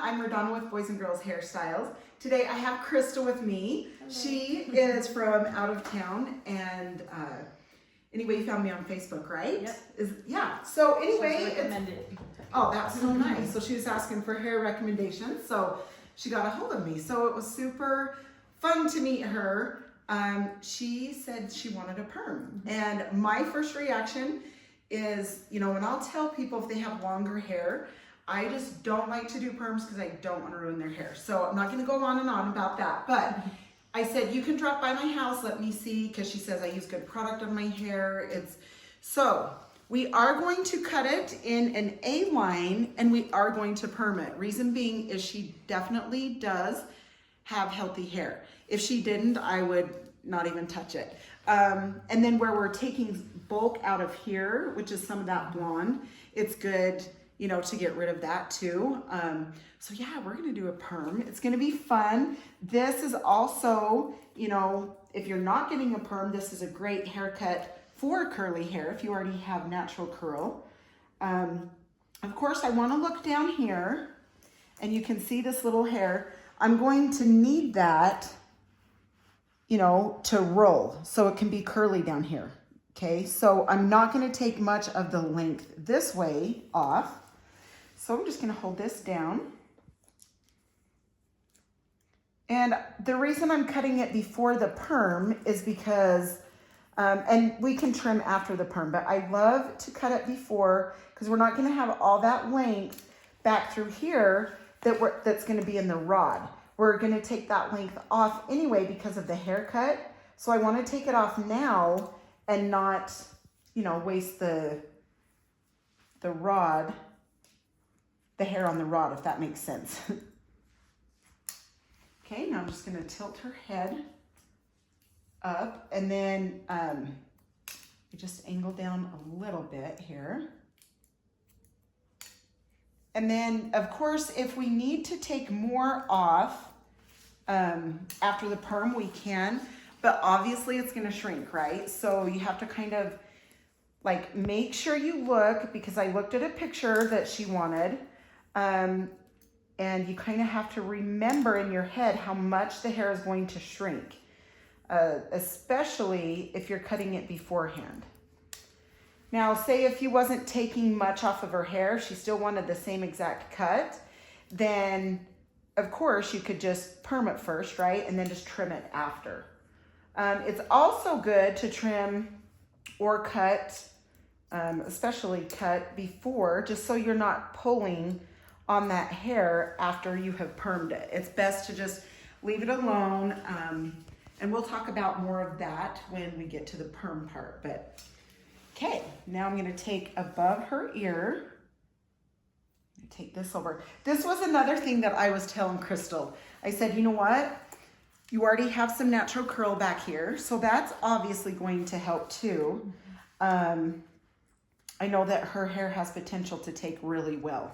I'm RaDona with Boys and Girls Hairstyles. Today I have Crystal with me. Hello. She is from out of town, and anyway, you found me on Facebook, right? Yep. Yeah. So anyway, recommended. Oh, that's so nice. So she was asking for hair recommendations, so she got a hold of me. So it was super fun to meet her. She said she wanted a perm, and my first reaction is, you know, when I'll tell people if they have longer hair, I just don't like to do perms because I don't want to ruin their hair. So I'm not going to go on and on about that, but I said, you can drop by my house, let me see, because she says I use good product on my hair. So we are going to cut it in an A line, and we are going to perm it. Reason being is she definitely does have healthy hair. If she didn't, I would not even touch it. And then where we're taking bulk out of here, which is some of that blonde, it's good, you know, to get rid of that too. So yeah, we're gonna do a perm. It's gonna be fun. This is also, you know, if you're not getting a perm, this is a great haircut for curly hair if you already have natural curl. Of course, I wanna look down here and you can see this little hair. I'm going to need that, you know, to roll so it can be curly down here. Okay, so I'm not gonna take much of the length this way off. So I'm just gonna hold this down. And the reason I'm cutting it before the perm is because, and we can trim after the perm, but I love to cut it before because we're not gonna have all that length back through here that's gonna be in the rod. We're gonna take that length off anyway because of the haircut. So I wanna take it off now and not, you know, waste the rod, the hair on the rod, if that makes sense. Okay, now I'm just gonna tilt her head up, and then I just angle down a little bit here. And then, of course, if we need to take more off after the perm, we can, but obviously it's gonna shrink, right? So you have to kind of like make sure you look, because I looked at a picture that she wanted, and you kind of have to remember in your head how much the hair is going to shrink, especially if you're cutting it beforehand. Now, say if you wasn't taking much off of her hair, she still wanted the same exact cut, then of course you could just perm it first, right? And then just trim it after. It's also good to trim or cut, especially cut before, just so you're not pulling on that hair after you have permed it. It's best to just leave it alone. And we'll talk about more of that when we get to the perm part. But okay, now I'm gonna take above her ear, take this over. This was another thing that I was telling Crystal. I said, you know what? You already have some natural curl back here, so that's obviously going to help too. I know that her hair has potential to take really well.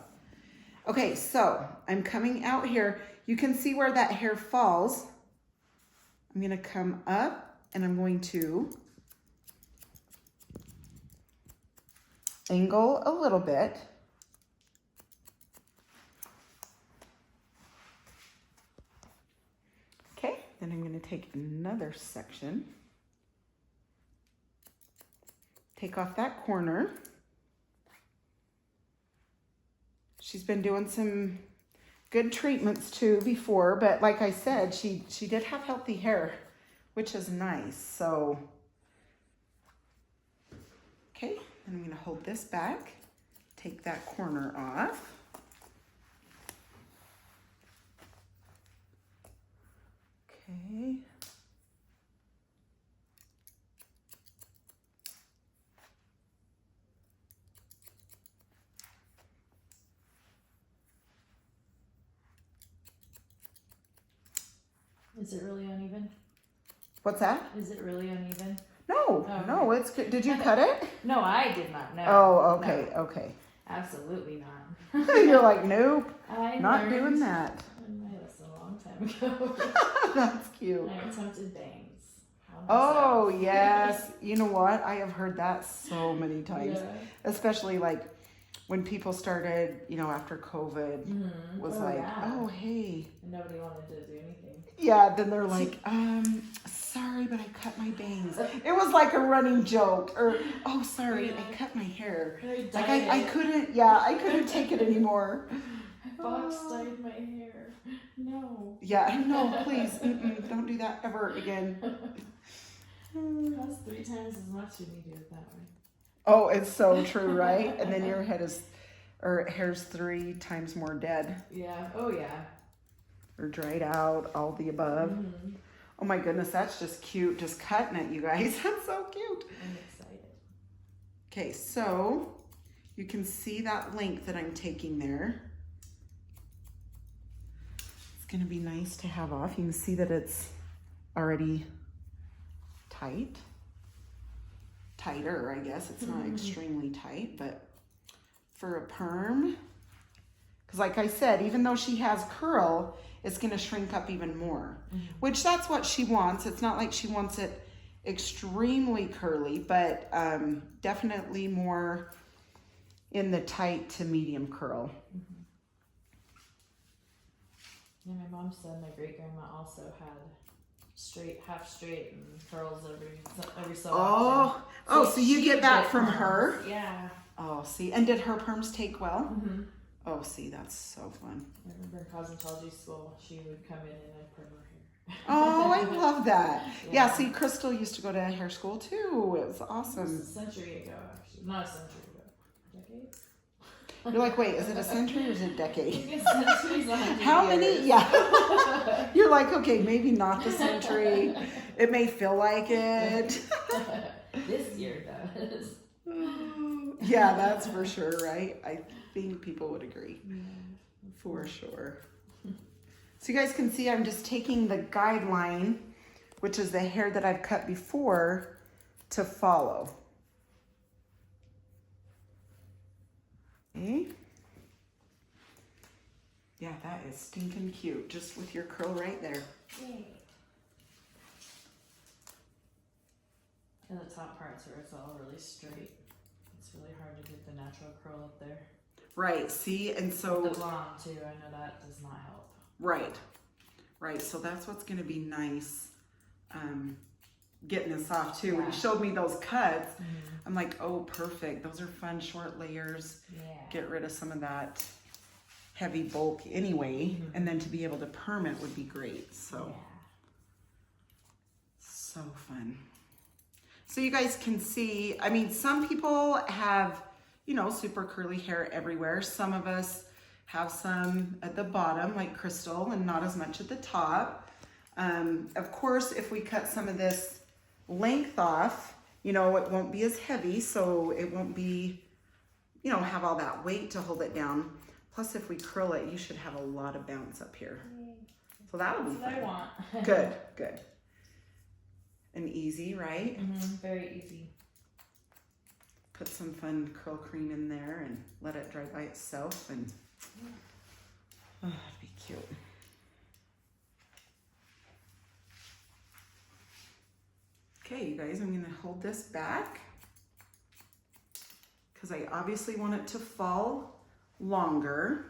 Okay, so I'm coming out here. You can see where that hair falls. I'm gonna come up and I'm going to angle a little bit. Okay, then I'm gonna take another section. Take off that corner. She's been doing some good treatments too before, but like I said, she did have healthy hair, which is nice. So, okay, then I'm gonna hold this back, take that corner off. Okay. Is it really uneven? What's that? Is it really uneven? No, Oh, no, it's good. Did you cut it? No, I did not know. Oh, okay, No, okay. absolutely not. You're like, nope, I not learned doing that. my lesson a long time ago. That's cute. I attempted bangs. Oh, yes. You know what? I have heard that so many times, Yeah. especially like when people started, you know, after COVID, was oh, hey. And nobody wanted to do anything. Yeah, then they're like, sorry, but I cut my bangs. It was like a running joke. Or, oh, sorry, I cut my hair. Like, I couldn't take it anymore. I box dyed my hair. No. Yeah, no, please, don't do that ever again. It costs 3 times as much when you do it that way. Oh, it's so true, right? And then your hair's 3 times more dead. Yeah. Oh, yeah. Or dried out, all the above. Oh my goodness, that's just cute. Just cutting it, you guys. That's so cute. I'm excited. Okay, so you can see that length that I'm taking there. It's gonna be nice to have off. You can see that it's already tighter, I guess. It's not extremely tight, but for a perm, because like I said, even though she has curl, it's gonna shrink up even more, which that's what she wants. It's not like she wants it extremely curly, but definitely more in the tight to medium curl. Yeah, my mom said my great grandma also had half straight and curls every so often. So you get that from her? Yeah. Oh, see, and did her perms take well? Oh, see, that's so fun. I remember in cosmetology school, she would come in and I'd perm her hair. Oh, I love that. Yeah, see, Crystal used to go to hair school too. It was awesome. It was a century ago, actually. Not a century ago. Decades? You're like, wait, is it a century or is it a decade? Century's 100 How years. many? Yeah. You're like, okay, maybe not the century. It may feel like it. This year does. Yeah, that's for sure, right? I think people would agree. For sure. So you guys can see I'm just taking the guideline, which is the hair that I've cut before, to follow. Okay. Yeah, that is stinking cute, just with your curl right there. Yay. And the top parts where it's all really straight. It's really hard to get the natural curl up there. Right, see, and so... The blonde too, I know that does not help. Right, so that's what's gonna be nice, getting this off too. When Yeah. you showed me those cuts, I'm like, oh, perfect. Those are fun, short layers. Yeah. Get rid of some of that heavy bulk anyway, and then to be able to perm it would be great, so. Yeah. So fun. So you guys can see, I mean, some people have, you know, super curly hair everywhere. Some of us have some at the bottom, like Crystal, and not as much at the top. Of course, if we cut some of this length off, you know, it won't be as heavy, so it won't be, you know, have all that weight to hold it down. Plus, if we curl it, you should have a lot of bounce up here. So that'll be That's what fun. I want. Good. And easy, right? Very easy. Put some fun curl cream in there and let it dry by itself, and oh, it'd be cute. Okay, you guys, I'm gonna hold this back because I obviously want it to fall longer.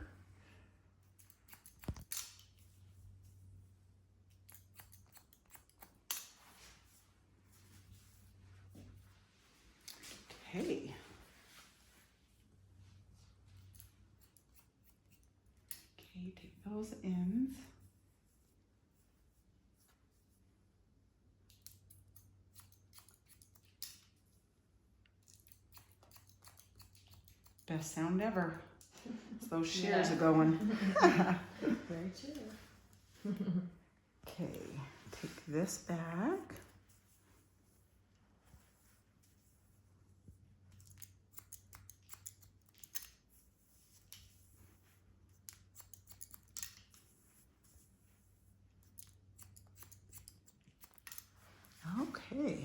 Okay. Okay, take those ends. Best sound ever. It's those shears are going. Very true. Okay, take this back. Okay.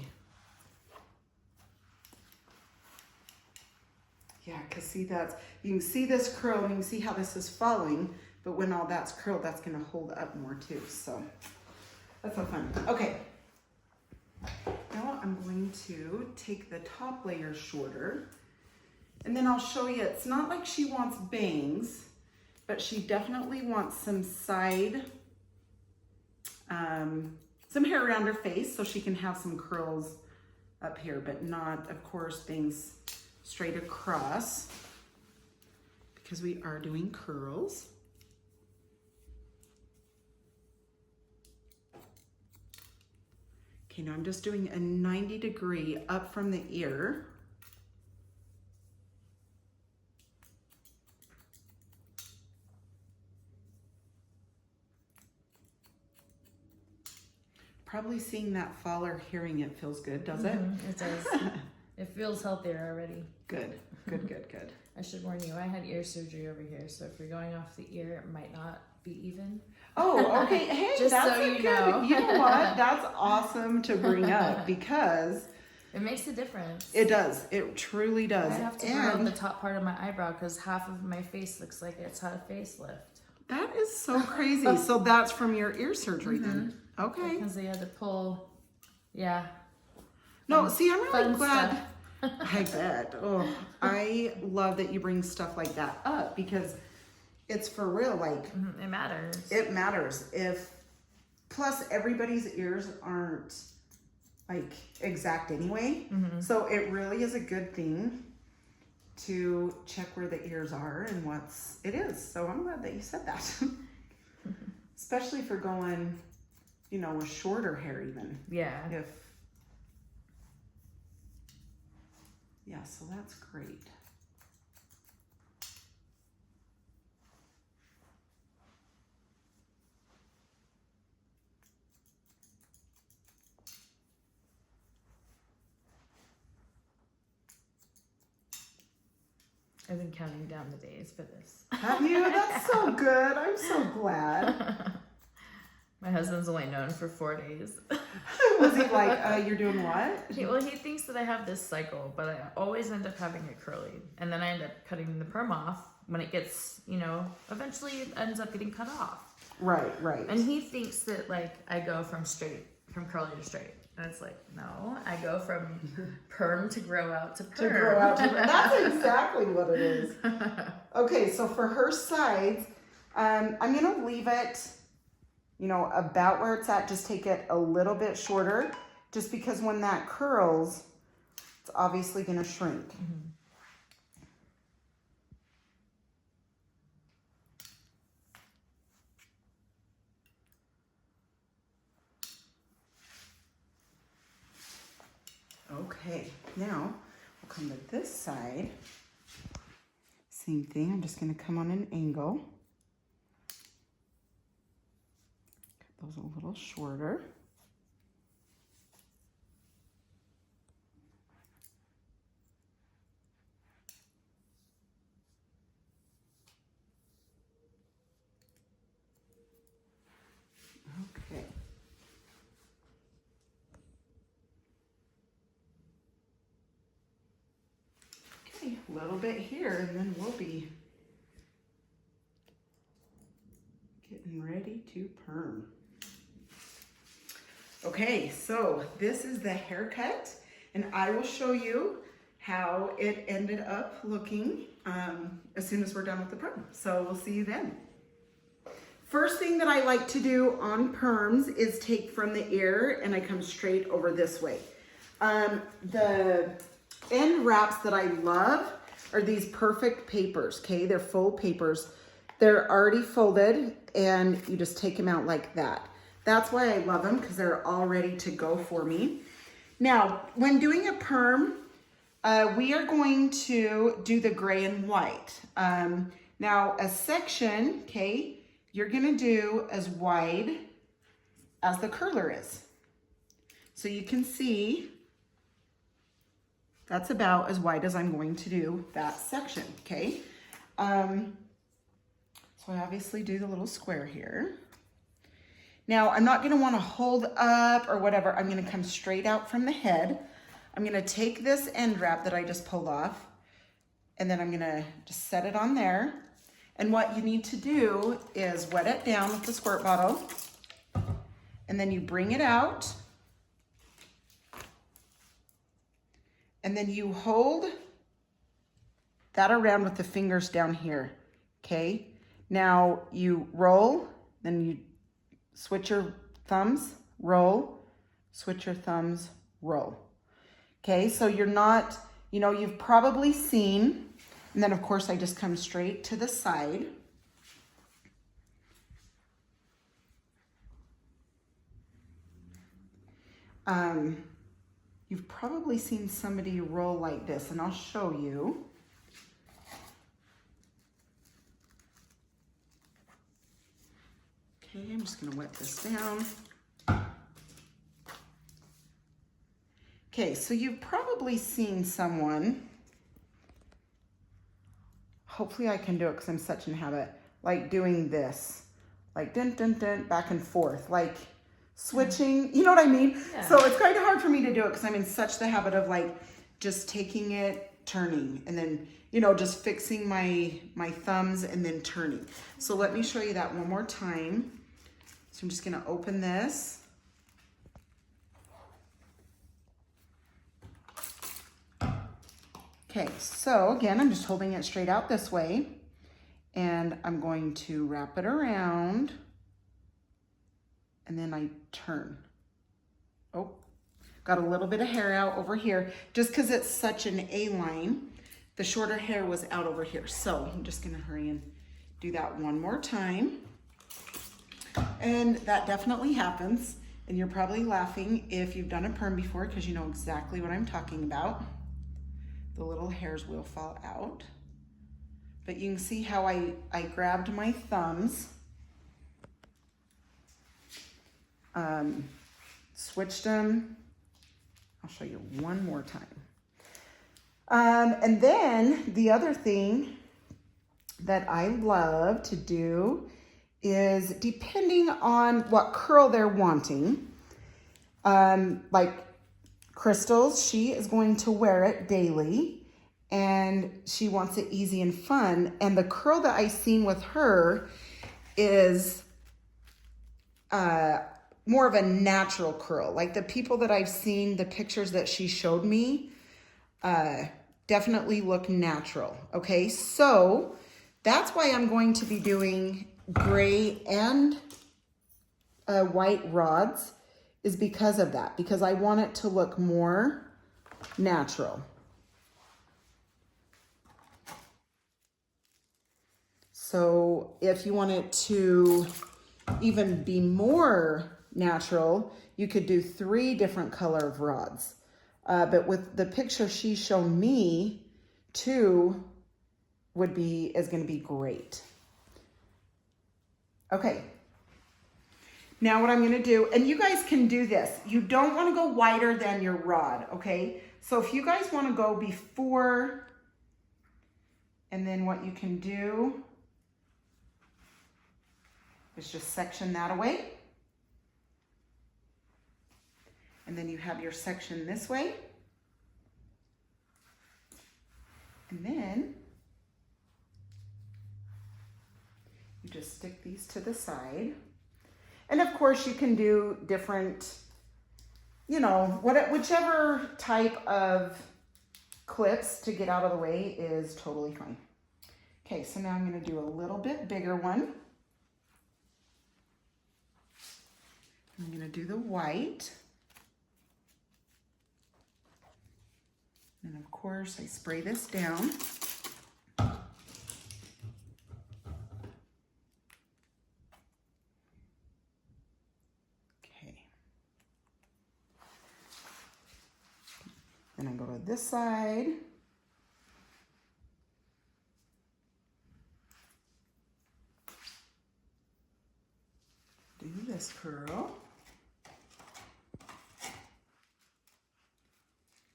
Yeah, because see that's, you can see this curl and you can see how this is falling, but when all that's curled, that's gonna hold up more too, so that's so fun. Okay, now I'm going to take the top layer shorter, And then I'll show you, it's not like she wants bangs, but she definitely wants some side, some hair around her face so she can have some curls up here, but not, of course, bangs straight across because we are doing curls. Okay, now I'm just doing a 90-degree up from the ear. Probably seeing that fall or hearing it feels good, does it? It does. It feels healthier already. Good, good, good, good. I should warn you, I had ear surgery over here, so if you're going off the ear, it might not be even. Oh, okay. Hey, Just that's so you good. know. You know what? That's awesome to bring up because It makes a difference. it does. It truly does. I have to grow out the top part of my eyebrow because half of my face looks like it's had a facelift. That is so crazy. So that's from your ear surgery then? Okay. Because they had to pull, yeah. No, see, I'm really Fun glad. stuff. I bet. Oh, I love that you bring stuff like that up because it's for real. Like, It matters. it matters. Plus everybody's ears aren't like exact anyway. So it really is a good thing to check where the ears are and it is. So I'm glad that you said that. Especially for going, you know, with shorter hair even. Yeah. Yeah, so that's great. I've been counting down the days for this. Have you? That's so good. I'm so glad. My husband's only known for 4 days. Was he like, you're doing what? He thinks that I have this cycle, but I always end up having it curly. And then I end up cutting the perm off when it gets, eventually it ends up getting cut off. Right, right. And he thinks that, like, I go from curly to straight. And it's like, no, I go from perm to grow out to perm. To grow out to perm. That's exactly what it is. Okay, so for her sides, I'm going to leave it, about where it's at. Just take it a little bit shorter, just because when that curls, it's obviously going to shrink. Okay, now we'll come to this side. Same thing, I'm just going to come on an angle. Cut those a little shorter. Okay. A little bit here, and then we'll be getting ready to perm. Okay, so this is the haircut, and I will show you how it ended up looking as soon as we're done with the perm. So we'll see you then. First thing that I like to do on perms is take from the ear and I come straight over this way. The end wraps that I love are these perfect papers, okay? They're full papers. They're already folded and you just take them out like that. That's why I love them, because they're all ready to go for me. Now, when doing a perm, we are going to do the gray and white. Now, a section, okay, you're gonna do as wide as the curler is. So you can see that's about as wide as I'm going to do that section, okay? So I obviously do the little square here. Now, I'm not gonna wanna hold up or whatever. I'm gonna come straight out from the head. I'm gonna take this end wrap that I just pulled off, and then I'm gonna just set it on there. And what you need to do is wet it down with the squirt bottle, and then you bring it out, and then you hold that around with the fingers down here, okay? Now you roll, then you switch your thumbs, roll, switch your thumbs, roll. Okay, so you're not, you know, you've probably seen, and then of course I just come straight to the side. You've probably seen somebody roll like this, and I'll show you. Okay, I'm just gonna wet this down. Okay, so you've probably seen someone, hopefully I can do it because I'm such in habit, like doing this, like dun dun dun, back and forth, like switching, you know what I mean? Yeah. So it's kind of hard for me to do it because I'm in such the habit of like just taking it, turning, and then, you know, just fixing my thumbs and then turning. So let me show you that one more time. So I'm just gonna open this. Okay, so again, I'm just holding it straight out this way, and I'm going to wrap it around, and then I turn. Oh, got a little bit of hair out over here, just because it's such an A-line. The shorter hair was out over here, so I'm just gonna hurry and do that one more time. And that definitely happens, and you're probably laughing if you've done a perm before, because you know exactly what I'm talking about. The little hairs will fall out. But you can see how I grabbed my thumbs, switched them. I'll show you one more time. And then the other thing that I love to do is, depending on what curl they're wanting, like Crystal's, she is going to wear it daily, and she wants it easy and fun. And the curl that I've seen with her is more of a natural curl. Like the people that I've seen, the pictures that she showed me, definitely look natural. Okay, so that's why I'm going to be doing gray and white rods, is because of that, because I want it to look more natural. So if you want it to even be more natural, you could do 3 different color of rods. But with the picture she's shown me, 2 is gonna be great. Okay. Now what I'm gonna do, and you guys can do this, you don't wanna go wider than your rod, okay? So if you guys wanna go before, and then what you can do is just section that away. And then you have your section this way. And then you just stick these to the side. And of course you can do different, you know, whichever type of clips to get out of the way is totally fine. Okay, so now I'm gonna do a little bit bigger one. I'm gonna do the white. And of course I spray this down. Then I go to this side. Do this curl.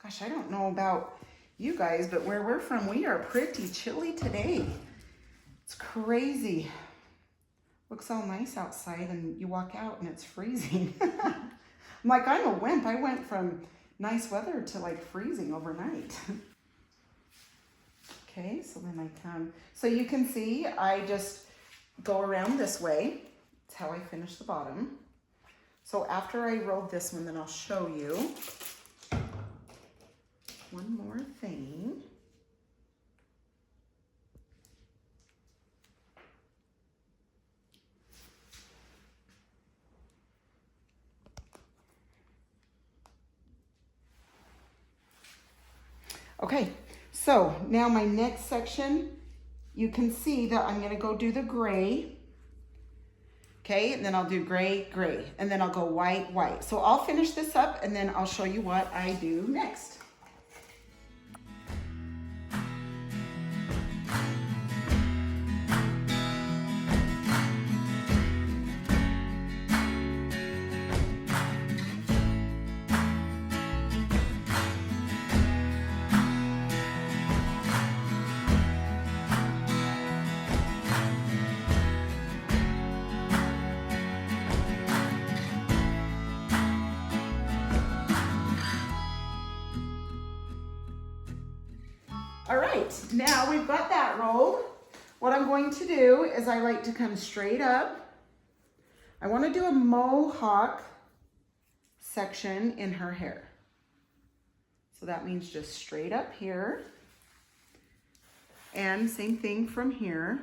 Gosh, I don't know about you guys, but where we're from, we are pretty chilly today. It's crazy. Looks all nice outside, and you walk out and it's freezing. I'm like, I'm a wimp. I went from nice weather to like freezing overnight. Okay, so then I come, so you can see I just go around this way. That's how I finish the bottom. So after I rolled this one, then I'll show you one more thing. Okay, so now my next section, you can see that I'm gonna go do the gray. Okay, and then I'll do gray, gray, and then I'll go white, white. So I'll finish this up and then I'll show you what I do next. All right, now we've got that rolled. What I'm going to do is I like to come straight up. I want to do a mohawk section in her hair. So that means just straight up here. And same thing from here.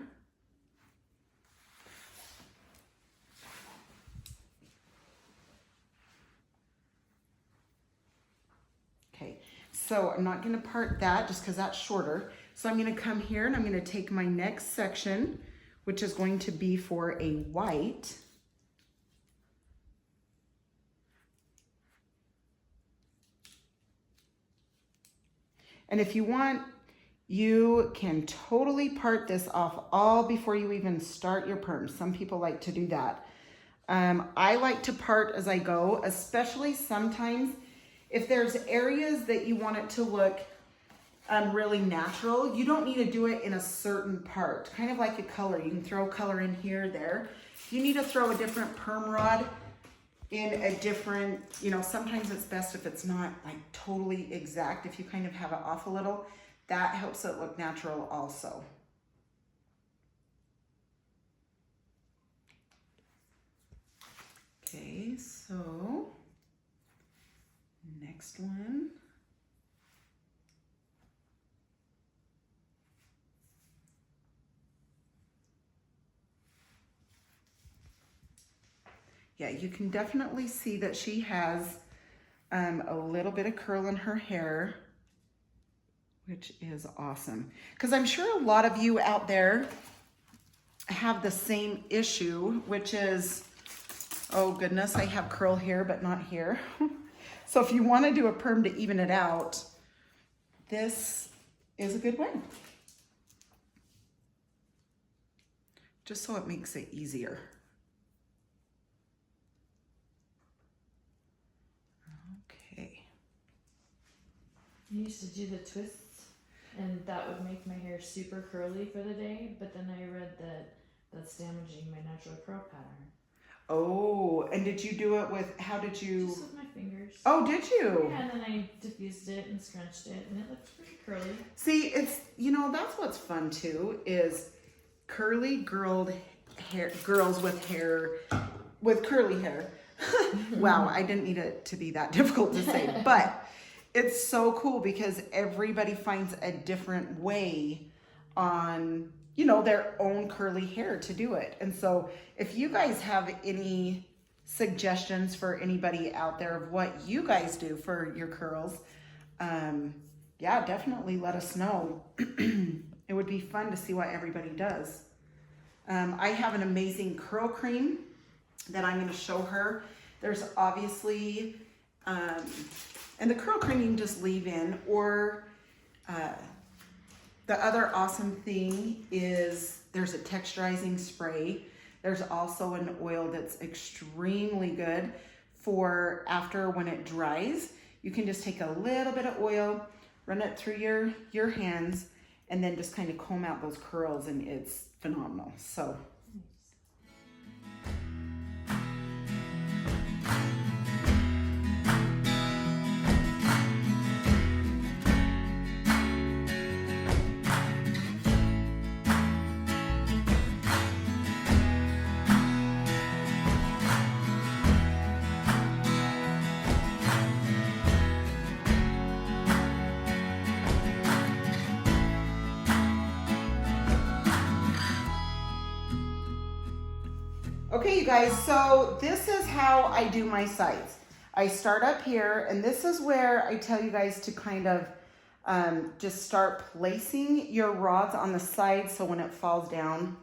Okay. So I'm not going to part that just because that's shorter. So I'm going to come here and I'm going to take my next section, which is going to be for a white. And if you want, you can totally part this off all before you even start your perms. Some people like to do that. I like to part as I go, especially sometimes if there's areas that you want it to look really natural. You don't need to do it in a certain part, kind of like a color. You can throw color in here, there. If you need to throw a different perm rod in a different, you know, sometimes it's best if it's not like totally exact. If you kind of have it off a little, that helps it look natural also. Okay, so next one. Yeah, you can definitely see that she has a little bit of curl in her hair, which is awesome. Because I'm sure a lot of you out there have the same issue, which is, oh goodness, I have curl here, but not here. So if you want to do a perm to even it out, this is a good way. Just so it makes it easier. Okay. I used to do the twists, and that would make my hair super curly for the day, but then I read that that's damaging my natural curl pattern. Oh, and did you do it with, how did you? Just with my fingers. Oh, did you? Yeah, and then I diffused it and scrunched it, and it looks pretty curly. See, it's, you know, that's what's fun too, is curly girls with hair, with curly hair. Wow, I didn't need it to be that difficult to say, but it's so cool because everybody finds a different way on, you know, their own curly hair to do it. And so if you guys have any suggestions for anybody out there of what you guys do for your curls, yeah, definitely let us know. It would be fun to see what everybody does. I have an amazing curl cream that I'm going to show her. There's obviously, and the curl cream you can just leave in, or the other awesome thing is there's a texturizing spray. There's also an oil that's extremely good for after when it dries. You can just take a little bit of oil, run it through your hands, and then just kind of comb out those curls, and it's phenomenal. So. Okay, you guys, so this is how I do my sides. I start up here, and this is where I tell you guys to kind of just start placing your rods on the side so when it falls down,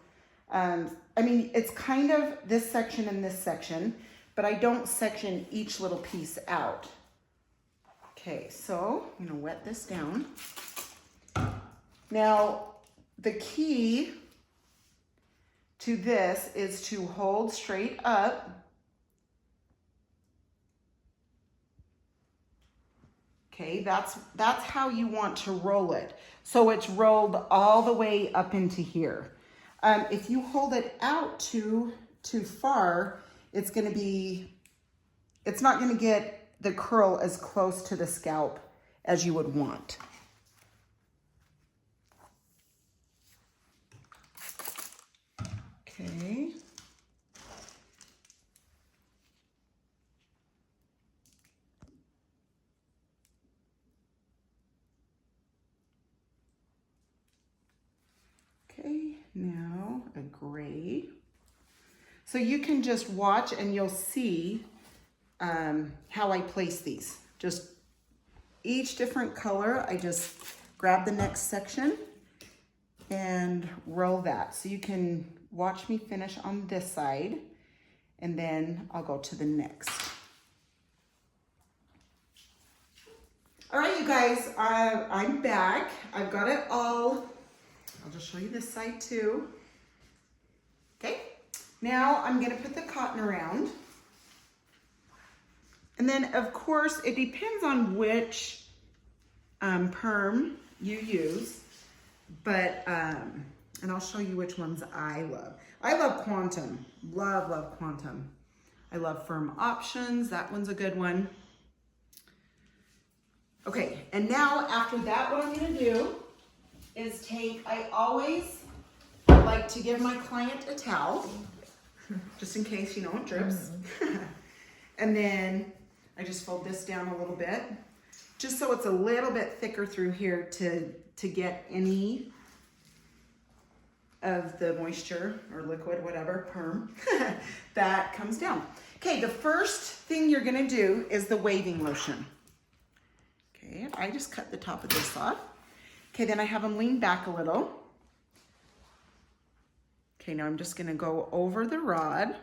I mean, it's kind of this section and this section, but I don't section each little piece out. Okay, so I'm gonna wet this down. Now, the key to this is to hold straight up. Okay, that's how you want to roll it. So it's rolled all the way up into here. If you hold it out too far, it's not gonna get the curl as close to the scalp as you would want. Okay. Okay, now a gray. So you can just watch and you'll see how I place these. Just each different color, I just grab the next section and roll that. So you can watch me finish on this side and then I'll go to the next. All right, you guys, I'm back. I've got it all. I'll just show you this side too. Okay, now I'm gonna put the cotton around. And then of course, it depends on which perm you use, but, and I'll show you which ones I love. I love Quantum, love Quantum. I love Firm Options, that one's a good one. Okay, and now after that, what I'm gonna do is I always like to give my client a towel, just in case, it drips. And then I just fold this down a little bit, just so it's a little bit thicker through here to get any of the moisture or liquid, whatever, perm, that comes down. Okay, the first thing you're gonna do is the waving lotion. Okay, I just cut the top of this off. Okay, then I have them lean back a little. Okay, now I'm just gonna go over the rod.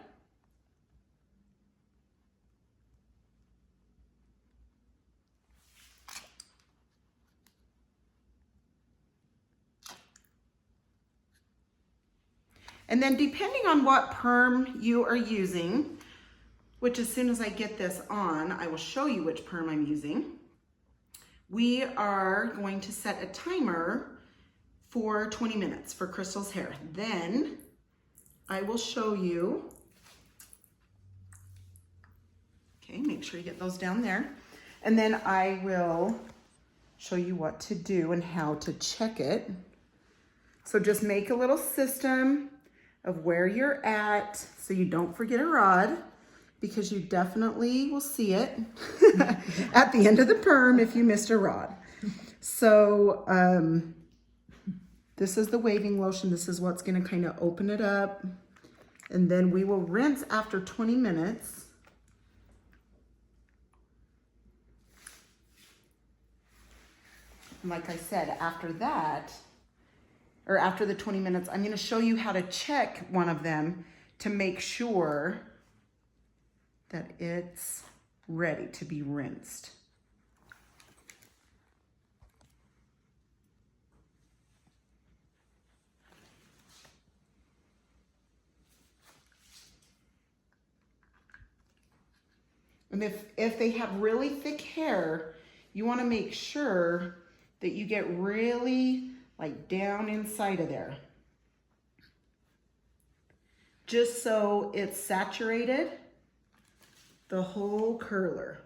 And then depending on what perm you are using, which as soon as I get this on, I will show you which perm I'm using. We are going to set a timer for 20 minutes for Crystal's hair. Then I will show you, okay, make sure you get those down there. And then I will show you what to do and how to check it. So just make a little system of where you're at so you don't forget a rod, because you definitely will see it at the end of the perm if you missed a rod. So this is the waving lotion. This is what's gonna kind of open it up. And then we will rinse after 20 minutes. And like I said, after that, or after the 20 minutes, I'm gonna show you how to check one of them to make sure that it's ready to be rinsed. And if they have really thick hair, you wanna make sure that you get really like down inside of there. Just so it's saturated the whole curler.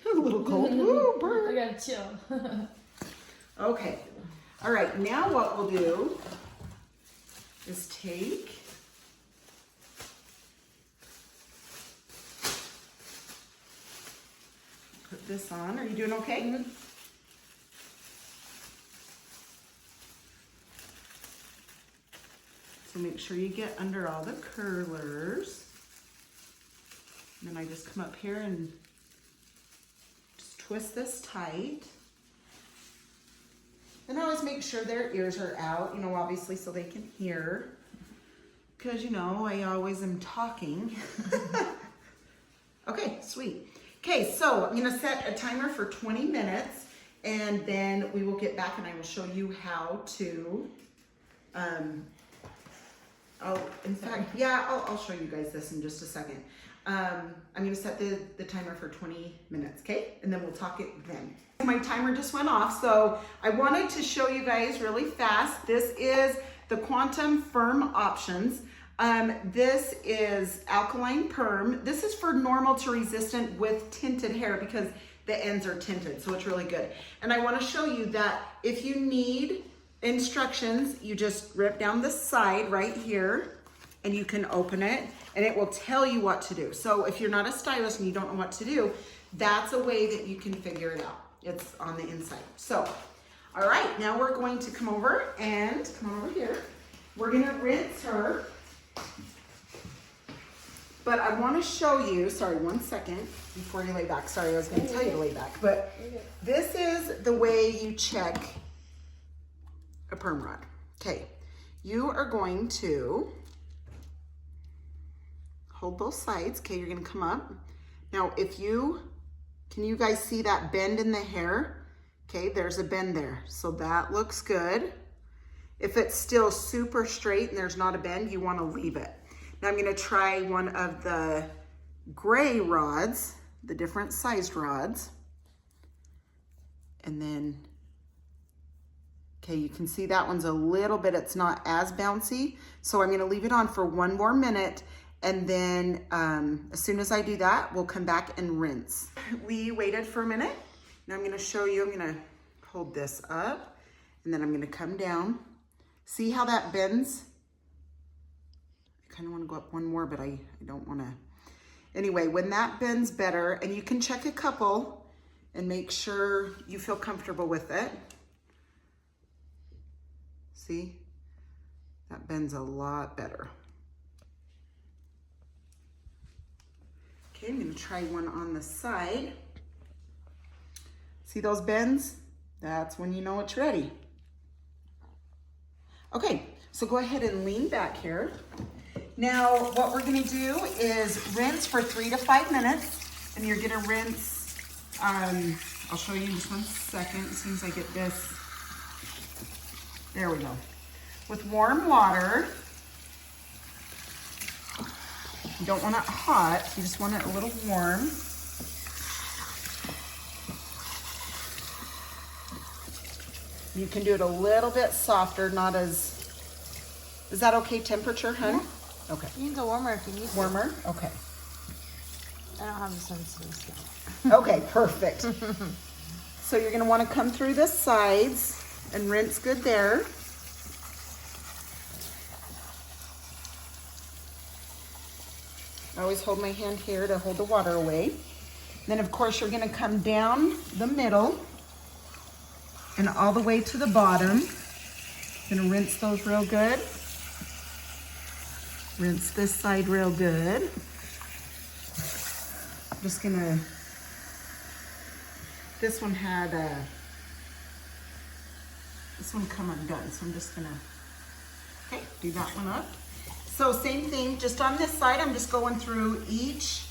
A little cold. Ooh, burn. I gotta chill. Okay. All right, now what we'll do is take put this on. Are you doing okay? Mm-hmm. So make sure you get under all the curlers. And then I just come up here and twist this tight. And I always make sure their ears are out, you know, obviously so they can hear. Because, you know, I always am talking. Okay, sweet. Okay, so I'm gonna set a timer for 20 minutes and then we will get back and I will show you how to, I'll show you guys this in just a second. I'm gonna set the timer for 20 minutes, okay? And then we'll talk it then. My timer just went off, so I wanted to show you guys really fast. This is the Quantum Firm Options. This is alkaline perm. This is for normal to resistant with tinted hair because the ends are tinted, so it's really good. And I want to show you that if you need instructions, you just rip down the side right here and you can open it and it will tell you what to do. So if you're not a stylist and you don't know what to do, that's a way that you can figure it out. It's on the inside. So, all right, now we're going to come over and come on over here. We're gonna rinse her. But I want to show you, sorry, one second before you lay back. Sorry, I was going to tell you to lay back. But this is the way you check a perm rod. Okay, you are going to hold both sides. Okay, you're going to come up. Now, can you guys see that bend in the hair? Okay, there's a bend there. So that looks good. If it's still super straight and there's not a bend, you want to leave it. Now I'm going to try one of the gray rods, the different sized rods. And then, okay, you can see that one's a little bit, it's not as bouncy. So I'm going to leave it on for 1 more minute. And then as soon as I do that, we'll come back and rinse. We waited for a minute. Now I'm going to show you, I'm going to hold this up and then I'm going to come down. See how that bends? I kind of want to go up 1 more, but I don't want to. Anyway, when that bends better, and you can check a couple and make sure you feel comfortable with it. See? That bends a lot better. Okay, I'm going to try one on the side. See those bends? That's when you know it's ready. Okay, so go ahead and lean back here. Now, what we're gonna do is rinse for 3 to 5 minutes, and you're gonna rinse, I'll show you in just 1 second, as soon as I get this. There we go. With warm water. You don't want it hot, you just want it a little warm. You can do it a little bit softer, not as, is that okay temperature, hun? Yeah. Okay. You can go warmer if you need to. Warmer? Okay. I don't have a sensitive skin. Okay, perfect. So you're gonna wanna come through the sides and rinse good there. I always hold my hand here to hold the water away. Then of course you're gonna come down the middle and all the way to the bottom. Gonna rinse those real good. Rinse this side real good. I'm just gonna, this one had this one come undone, so I'm just gonna, okay, do that one up. So same thing, just on this side, I'm just going through each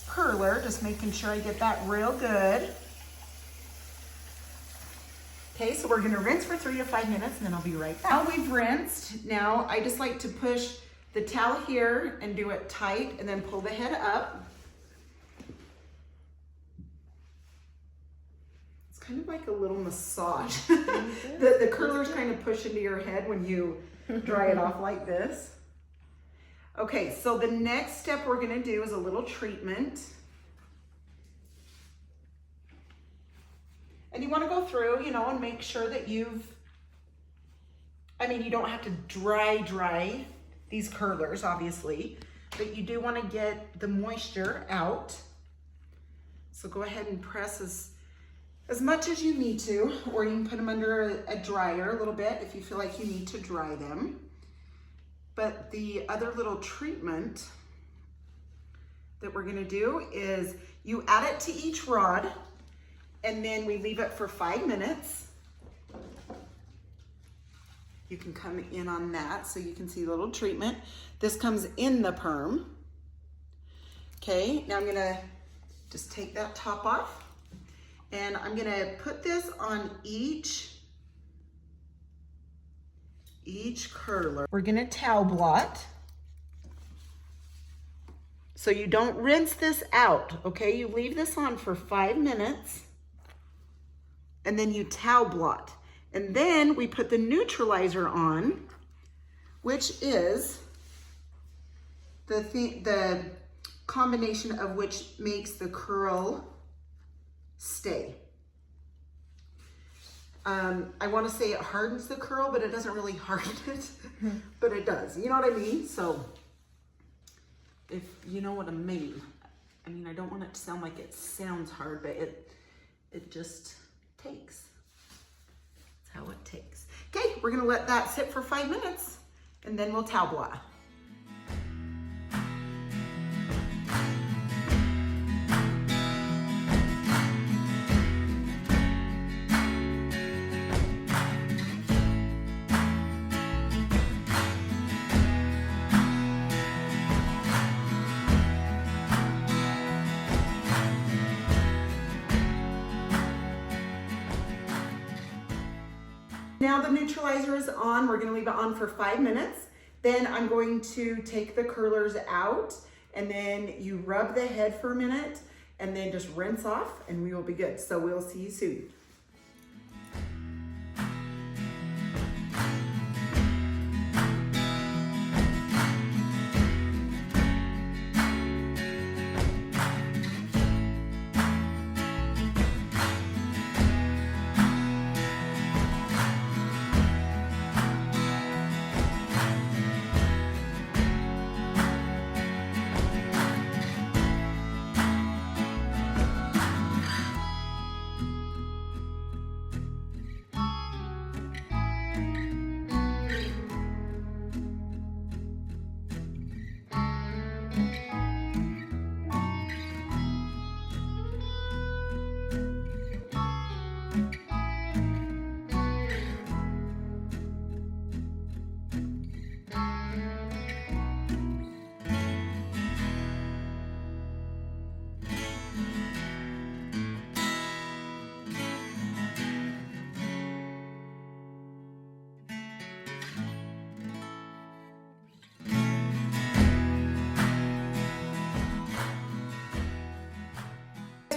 curler, just making sure I get that real good. Okay, so we're gonna rinse for 3 to 5 minutes and then I'll be right back. Now we've rinsed, now I just like to push the towel here and do it tight and then pull the head up. It's kind of like a little massage. the curlers kind of push into your head when you dry it off like this. Okay, so the next step we're gonna do is a little treatment. And you want to go through, you know, and make sure that you don't have to dry these curlers, obviously, but you do want to get the moisture out. So go ahead and press as much as you need to, or you can put them under a dryer a little bit if you feel like you need to dry them. But the other little treatment that we're going to do is you add it to each rod. And then we leave it for 5 minutes. You can come in on that so you can see the little treatment. This comes in the perm. Okay, now I'm gonna just take that top off and I'm gonna put this on each curler. We're gonna towel blot. So you don't rinse this out, okay? You leave this on for 5 minutes and then you towel blot. And then we put the neutralizer on, which is the combination of which makes the curl stay. I want to say it hardens the curl, but it doesn't really harden it, but it does. You know what I mean? So if you know what I mean. I mean, I don't want it to sound like it sounds hard, but it just takes. That's how it takes. Okay, we're gonna let that sit for 5 minutes and then we'll towel blot. Now the neutralizer is on. We're gonna leave it on for 5 minutes. Then I'm going to take the curlers out and then you rub the head for a minute and then just rinse off and we will be good. So we'll see you soon.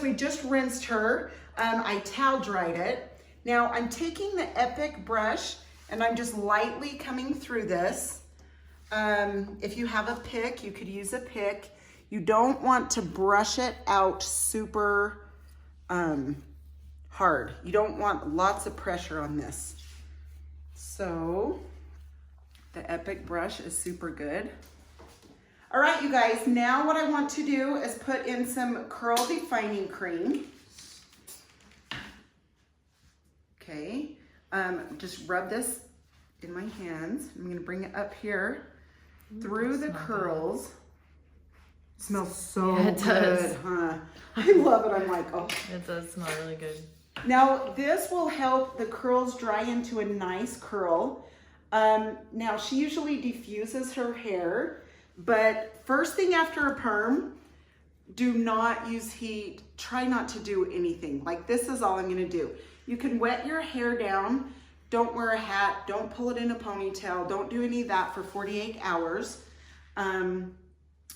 We just rinsed her. I towel dried it. Now I'm taking the Epic brush and I'm just lightly coming through this. If you have a pick, you could use a pick. You don't want to brush it out super hard. You don't want lots of pressure on this. So the Epic brush is super good. All right, you guys, now what I want to do is put in some curl defining cream. Okay, just rub this in my hands. I'm gonna bring it up here through the curls. It smells so good, huh? I love it, I'm like, oh. It does smell really good. Now, this will help the curls dry into a nice curl. Now, she usually diffuses her hair, but first thing after a perm, do not use heat. Try not to do anything. Like this is all I'm gonna do. You can wet your hair down. Don't wear a hat. Don't pull it in a ponytail. Don't do any of that for 48 hours. And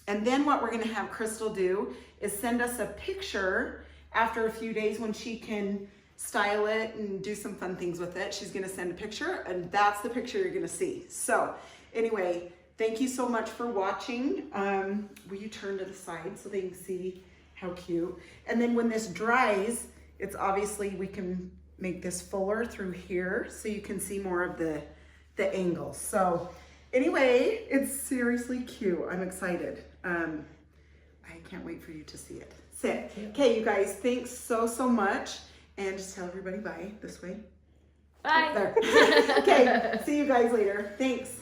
then what we're gonna have Crystal do is send us a picture after a few days when she can style it and do some fun things with it. She's gonna send a picture and that's the picture you're gonna see. So anyway, thank you so much for watching. Will you turn to the side so they can see how cute? And then when this dries, it's obviously, we can make this fuller through here so you can see more of the angles. So anyway, it's seriously cute. I'm excited. I can't wait for you to see it. Sit. Okay, you guys, thanks so much. And just tell everybody bye this way. Bye. There. Okay, see you guys later. Thanks.